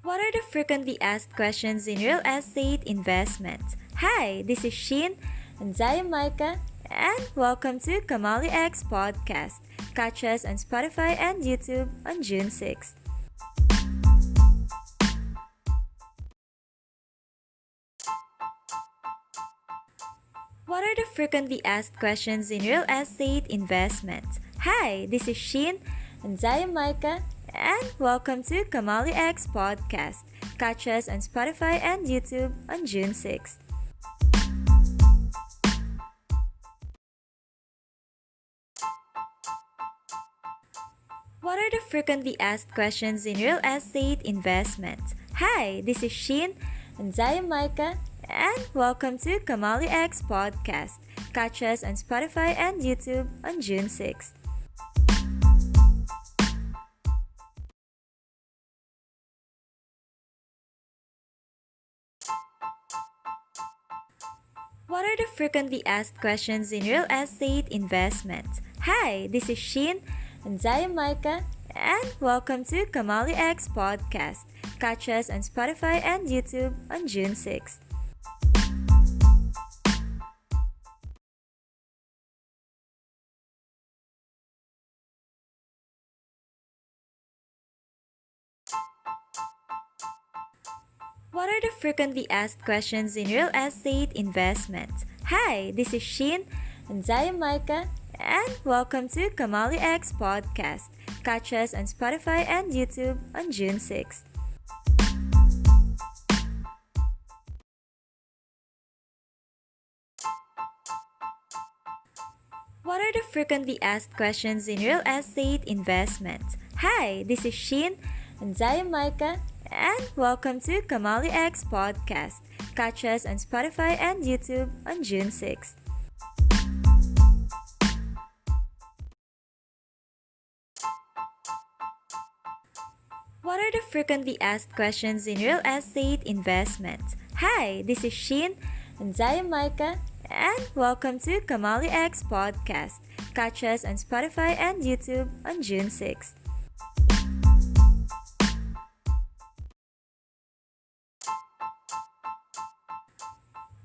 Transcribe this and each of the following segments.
What are the frequently asked questions in real estate investments? Hi, this is Sheen and I am Micah, and welcome to CamellaX podcast. Catch us on Spotify and YouTube on June 6th. What are the frequently asked questions in real estate investments? Hi, this is Sheen and I am Micah, and welcome to CamellaX podcast. Catch us on Spotify and YouTube on June 6th. What are the frequently asked questions in real estate investments? Hi, this is Sheen and I am Micah, and welcome to CamellaX podcast. Catch us on Spotify and YouTube on June 6th. What are the frequently asked questions in real estate investments? Hi, this is Sheen and I am Micah, and welcome to CamellaX podcast. Catch us on Spotify and YouTube on June 6th. What are the frequently asked questions in real estate investments? Hi, this is Sheen and I am Micah, and welcome to CamellaX podcast. Catch us on Spotify and YouTube on June 6th. What are the frequently asked questions in real estate investments? Hi, this is Sheen and I am Micah, and welcome to CamellaX podcast. Catch us on Spotify and YouTube on June 6th. What are the frequently asked questions in real estate investments? Hi, this is Sheen and I am Micah, and welcome to CamellaX podcast. Catch us on Spotify and YouTube on June 6th.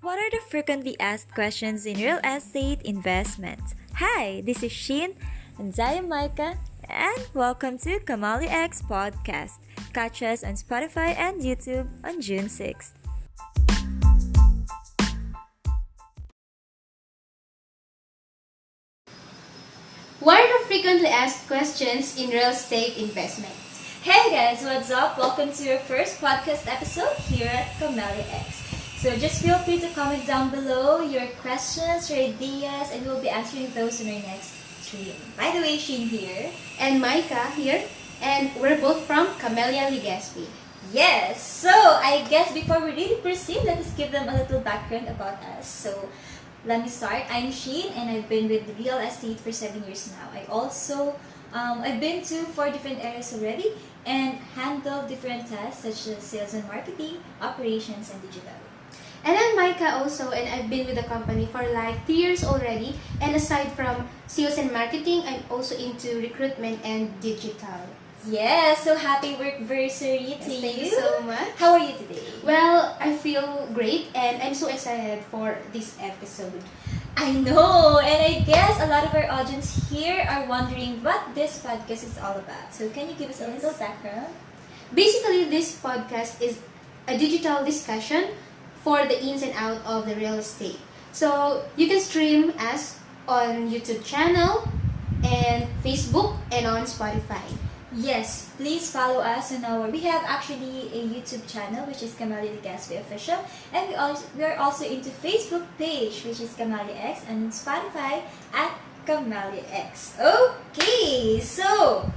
What are the frequently asked questions in real estate investments? Hi, this is Sheen and I am Micah, and welcome to CamellaX podcast. Catch us on Spotify and YouTube on June 6th. What are the frequently asked questions in real estate investment? Hey guys, what's up? Welcome to your first podcast episode here at CamellaX. So just feel free to comment down below your questions, your ideas, and we'll be answering those in our next stream. By the way, Sheen here. And Micah here, and we're both from Camellia Legaspi. Yes, so I guess before we really proceed, let us give them a little background about us. So let me start. I'm Sheen and I've been with real estate for 7 years now. I've been to 4 different areas already and handled different tasks such as sales and marketing, operations, and digital. And I'm Micah also, and I've been with the company for like 3 years already. And aside from sales and marketing, I'm also into recruitment and digital. Yeah, so happy workversary to you. Thank you so much. How are you today? Well, I feel great and I'm so excited for this episode. I know, and I guess a lot of our audience here are wondering what this podcast is all about. So can you give us a little background? Basically, this podcast is a digital discussion for the ins and out of the real estate. So you can stream us on YouTube channel and Facebook and on Spotify. Yes, please follow us on we have actually a YouTube channel which is Camellia Legaspi Official, and we are also into Facebook page which is CamellaX, and Spotify at CamellaX. Okay, so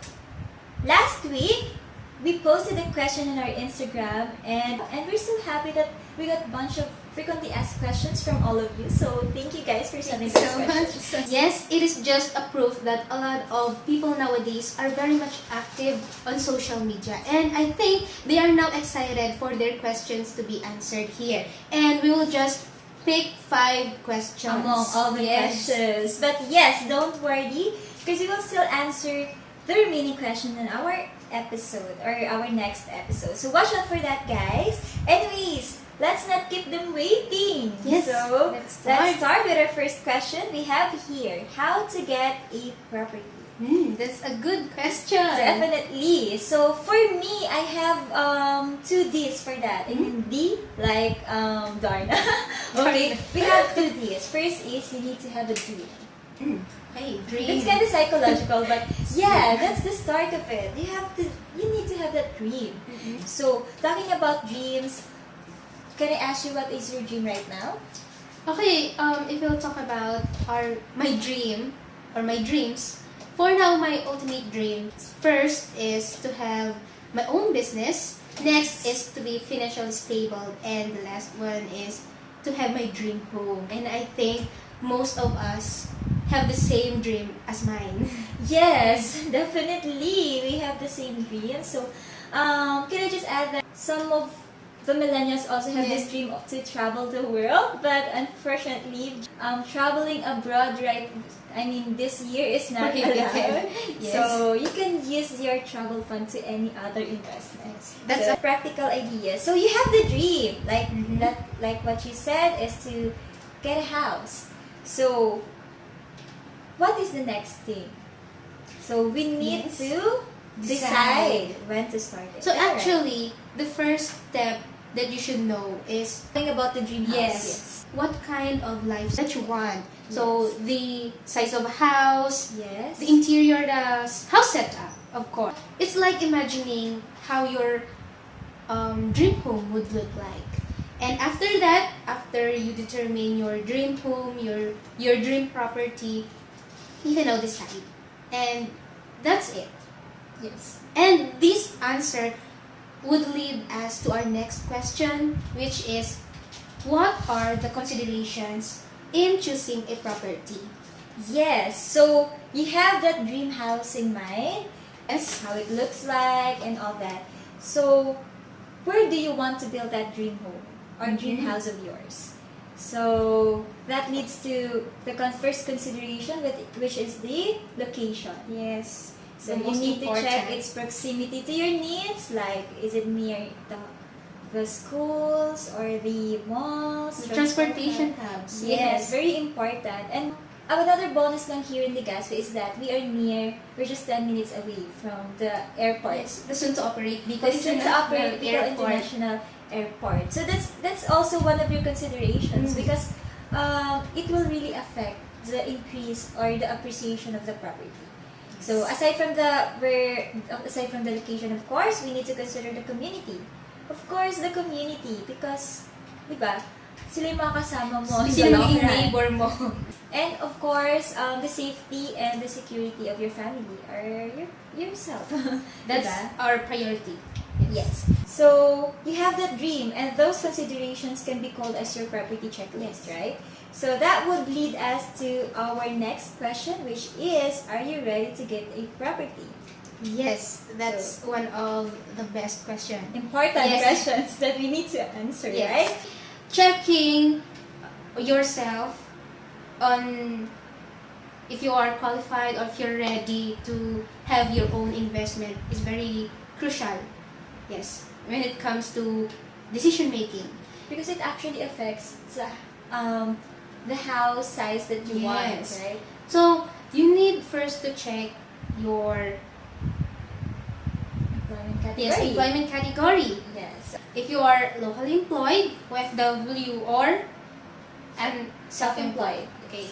last week we posted a question on our Instagram, and we're so happy that we got a bunch of frequently asked questions from all of you. So thank you guys for sending those questions. Yes, it is just a proof that a lot of people nowadays are very much active on social media, and I think they are now excited for their questions to be answered here. And we will just pick 5 questions among all the questions. But yes, don't worry, because we will still answer the remaining questions in our episode or our next episode. So watch out for that, guys. Anyways, let's not keep them waiting. Yes, So let's let's start. start with our first question. We have here, how to get a property. That's a good question. Definitely. So for me, I have two D's for that. I mean D like darn. Okay, we have two D's. First is you need to have a dream. Hey, dream. It's kind of psychological, but yeah, that's the start of it. You need to have that dream. So talking about dreams, can I ask you what is your dream right now? Okay, if we'll talk about my dream or my dreams, for now my ultimate dreams first is to have my own business. Next is to be financially stable, and the last one is to have my dream home. And I think most of us have the same dream as mine. Yes, definitely. We have the same dream. So, can I just add that some of the millennials also have this dream to travel the world, but unfortunately, traveling abroad this year is not allowed. Yes. So you can use your travel fund to any other investments. That's a practical idea. So you have the dream, like what you said, is to get a house. So what is the next thing? So we need to decide when to start it. So Alright. actually, the first step that you should know is Think about the dream house. yes, what kind of life that you want. So the size of a house, Yes. the interior, the house setup, of course. It's like imagining how your dream home would look like. And after that, after you determine your dream home, your dream property, you can now decide. And that's it. Yes. And this answer would lead us to our next question, which is, what are the considerations in choosing a property? Yes. So you have that dream house in mind, Yes. how it looks like, and all that. So where do you want to build that dream home or dream house of yours? So that leads to the first consideration, which is the location. Yes. So The you most need to check important. its proximity to your needs, like is it near the schools or the malls, The transportation hubs. Yes, very important. And another bonus lang here in Legazpi is that we're just 10 minutes away from the airport. Yes. The soon to operate The because soon to operate Bicol International Airport. So that's also one of your considerations because it will really affect the increase or the appreciation of the property. So aside from the location, of course, we need to consider the community. Of course, the community because, di ba, sila yung mga kasama mo. Sino sa long magiging run. neighbor mo? And of course, the safety and the security of your family or yourself. That's Diba? our priority. Yes. So you have that dream, and those considerations can be called as your property checklist, right? So that would lead us to our next question, which is, are you ready to get a property? Yes, that's one of the best questions. Important Yes. questions that we need to answer, right? Checking yourself on if you are qualified or if you're ready to have your own investment is very crucial. Yes, when it comes to decision making. Because it actually affects the house size that you want, Yes. right? So you need first to check your Employment category. employment category. Yes. If you are locally employed, OFW, or self-employed. Okay.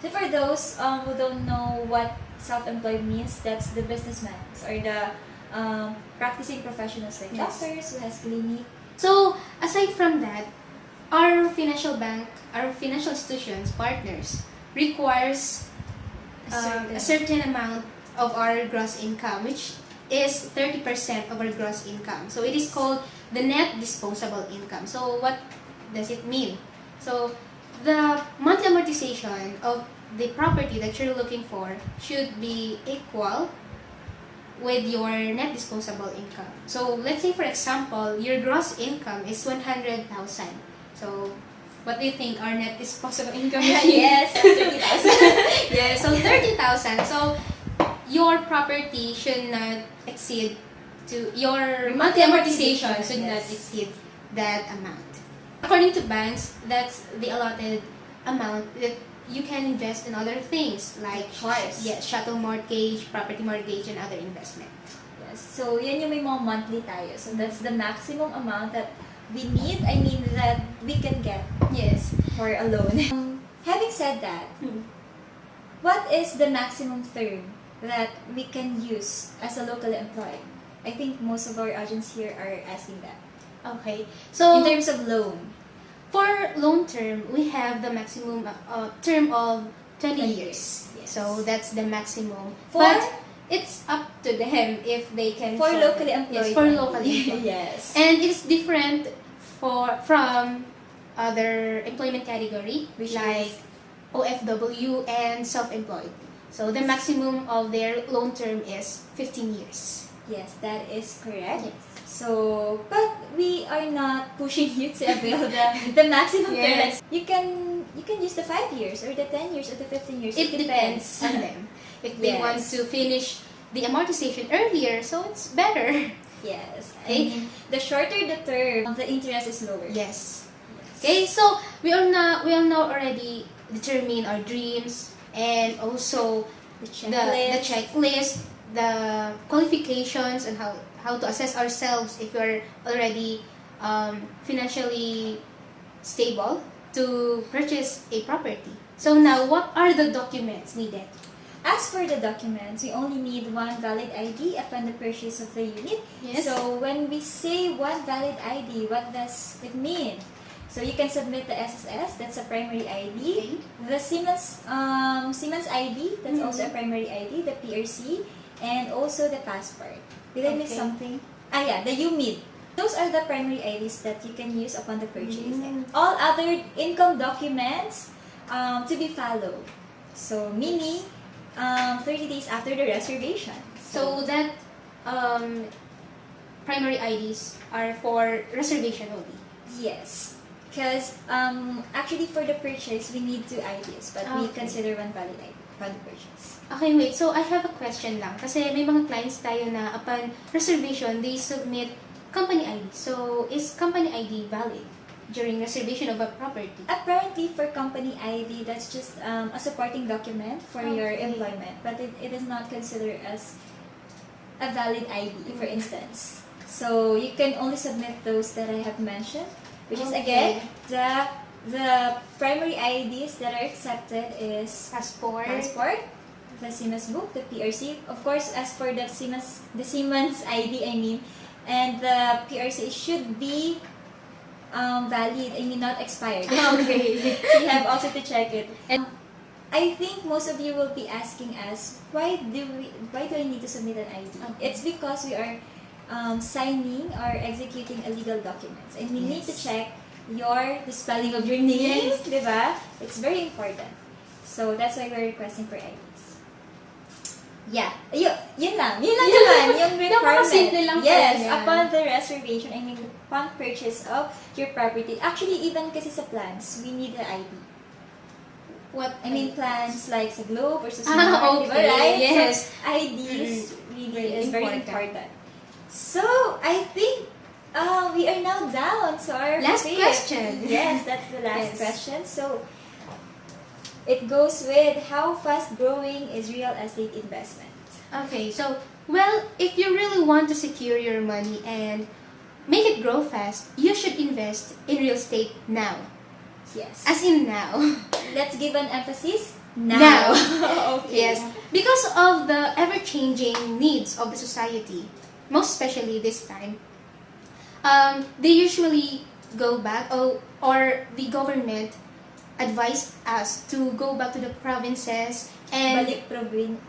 So for those who don't know what self-employed means, that's the businessmen or the practicing professionals like Yes. doctors who has clinic. So aside from that, our financial institutions, partners, requires a certain amount of our gross income, which is 30% of our gross income. So it is called the net disposable income. So what does it mean? So the monthly amortization of the property that you're looking for should be equal with your net disposable income. So let's say, for example, your gross income is 100,000. So what do you think our net disposable income is? Yes, 30,000. Yeah, so 30,000. So your property should not exceed your monthly monthly amortization amortization, should not yes. exceed that amount. According to banks, that's the allotted amount that you can invest in other things like cars. shuttle mortgage, property mortgage, and other investment. Yes. So, yan yung may mga monthly tayo. So, that's the maximum amount that we need, I mean, that we can get Yes. for a loan. Having said that, what is the maximum term that we can use as a locally employed? I think most of our audience here are asking that. Okay. So In terms of loan, for loan term, we have the maximum term of 20 20 years. years, yes. So that's the maximum. For- But it's up to them if they can for shorten. locally employed. Yes, for only. locally employed. Yes. And it's different from other employment category, Which like is? OFW and self-employed. So the maximum of their loan term is 15 years. Yes, that is correct. Yes. So, but we are not pushing you to avail the maximum Yes. term. You can use the 5 years or the 10 years or the 15 years. It depends on them. If they Yes. want to finish the amortization earlier, so it's better. Yes. Okay. I mean, the shorter the term, the interest is lower. Yes. Okay, so we all now already determine our dreams and also The the checklist. checklist, the qualifications, and how to assess ourselves if we're already financially stable to purchase a property. So now, what are the documents needed? As for the documents, we only need one valid ID upon the purchase of the unit. Yes. So when we say one valid ID, what does it mean? So you can submit the SSS, that's a primary ID. Okay. The Siemens ID, that's also a primary ID. The PRC, and also the passport. Did I miss Okay. something? Yeah, the UMID. Those are the primary IDs that you can use upon the purchase. Mm. All other income documents to be followed. So meaning 30 days after the reservation. So that primary IDs are for reservation only. Yes. Because actually for the purchase, we need 2 IDs, but we Okay. consider one valid ID upon the purchase. Okay, wait. So, I have a question lang. Kasi may mga clients tayo na upon reservation, they submit company ID. So, is company ID valid during reservation of a property? Apparently, for company ID, that's just a supporting document for your Okay. employment, but it is not considered as a valid ID, for instance. So, you can only submit those that I have mentioned, which is Okay. again, the primary IDs that are accepted is Passport. the Siemens book, the PRC. Of course, as for the Siemens ID, I mean, and the PRC should be valid, I mean, not expired. Okay. So you have also to check it. And I think most of you will be asking us, why do I need to submit an ID? Okay. It's because we are signing or executing a legal documents, and we need to Yes. check the spelling of your name, Yes. diba? It's very important. So that's why we're requesting for IDs. Yeah, yun lang naman, yung Napakasimple lang requirement. Yes, pala yan. upon the reservation, I mean, upon purchase of your property. Actually, even kasi sa plans, we need the ID. What? I mean, plans like sa Globe or sa Ah, Smart, okay. diba, right? Yes. So, IDs really Very is very important. important. So, I think we are now down to our Last fifth. question. Yes, that's the last Yes. question. So, it goes with how fast growing is real estate investment. Okay, so, well, if you really want to secure your money and make it grow fast, you should invest in real estate now. Yes. As in now. Let's give an emphasis Now. Okay. Yes, because of the ever-changing needs of the society, most especially this time, they usually go back, or the government advised us to go back to the provinces and Balik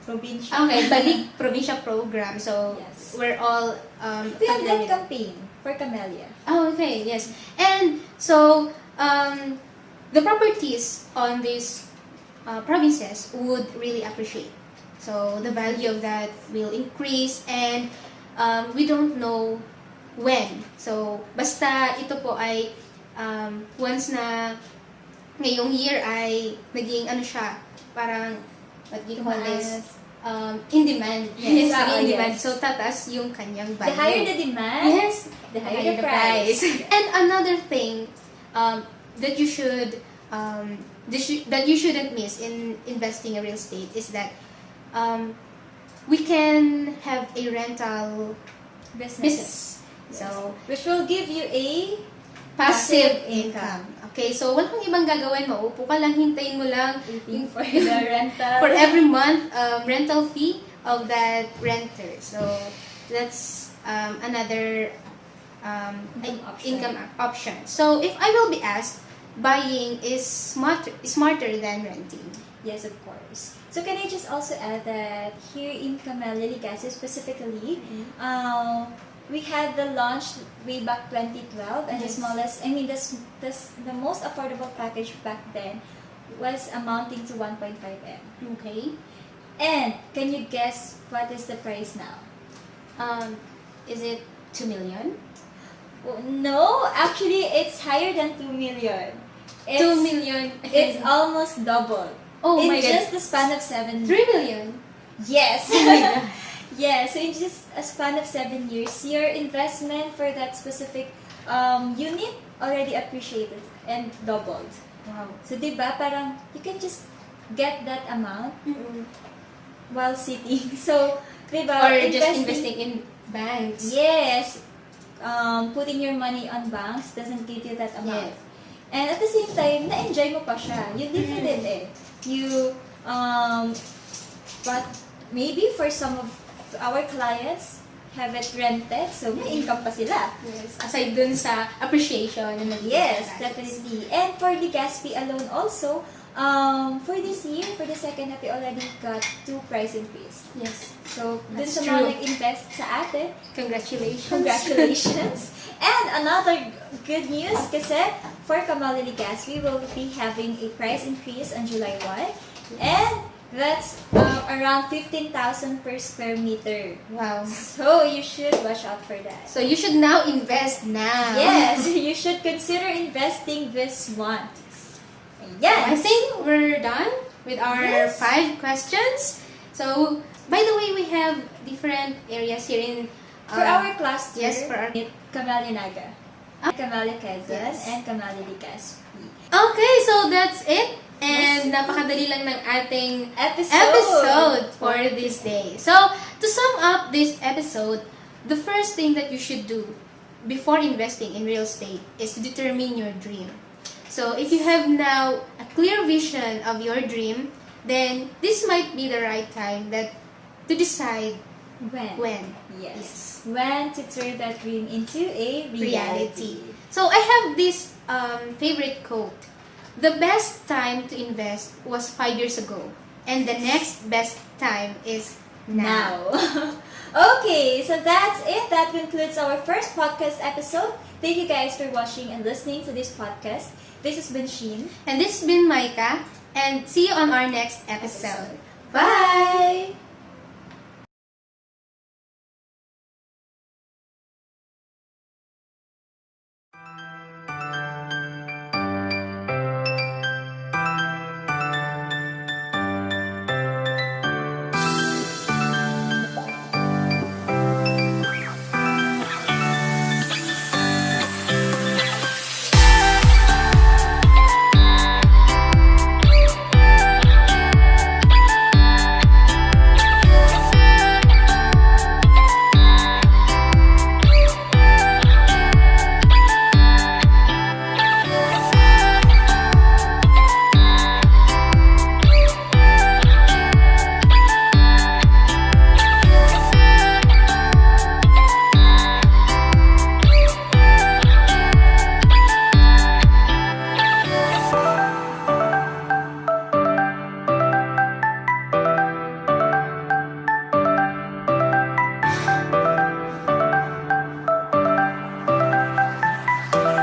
probinsya. okay, balik provincia program. So Yes. we're all We have familiar that with campaign for Camellia. Oh, okay, yes. And so, the properties on these provinces would really appreciate. So, the value of that will increase, and we don't know when. So, basta ito po ay once na ngayong year ay naging ano siya, parang what do you call this? in demand. Yes, Very in demand. yes. So, tataas yung kanyang The value. higher the demand, Yes, the higher the price. And another thing that you should that you shouldn't miss in investing in real estate is that we can have a rental Businesses. business. Yes. So, Which will give you a passive income. Okay, so wala kang ibang gagawin. Maupo ka lang, hintayin mo lang waiting for the rental. for every month rental fee of that renter. So, that's another income option. So, if I will be asked, buying is smarter than renting. Yes, of course. So can I just also add that here in CamellaX specifically, we had the launch way back 2012, and the Yes. smallest, I mean, the most affordable package back then was amounting to 1.5 M. Okay. And can you guess what is the price now? Is it 2 million? Oh, no, actually, it's higher than 2 million. 2 million. It's almost double. Oh in my God. just the span of 7 3 million. Yes. Oh my God. Yeah, so in just a span of 7 years, your investment for that specific unit already appreciated and doubled. Wow. So, diba, parang you can just get that amount Mm-mm. while sitting. So, diba, Or just investing in banks. Yes. Putting your money on banks doesn't give you that amount. Yes. And at the same time, na-enjoy mo pa siya. You lived it eh. You, but maybe for some of our clients, have it rented, so may income pa sila. Yes. Aside dun sa appreciation. Yes, definitely. And for the gas fee alone also, for this year, for the second half, we already got 2 price increase. Yes. So, dun That's sa true. mga nag-invest sa atin, Congratulations. congratulations. And another good news kasi for CamellaX, we will be having a price increase on July 1. And that's around 15,000 per square meter. Wow. So, you should watch out for that. So you should now invest now. Yes, you should consider investing this month. I Yes. think we're done with our Yes. 5 questions. So, by the way, we have different areas here in For our cluster, yes, for our Camellanaga, Camella Quezon, Yes. and CamellaX. Okay, so that's it. And Yes. napakadali lang ng ating Episode. episode for this day. So, to sum up this episode, the first thing that you should do before investing in real estate is to determine your dream. So, if you have now a clear vision of your dream, then this might be the right time to decide when. Yes. When to turn that dream into a reality. So, I have this favorite quote. The best time to invest was 5 years ago, and the next best time is now. Okay, so that's it. That concludes our first podcast episode. Thank you guys for watching and listening to this podcast. This has been Sheen. And this has been Micah, and see you on our next episode. Bye!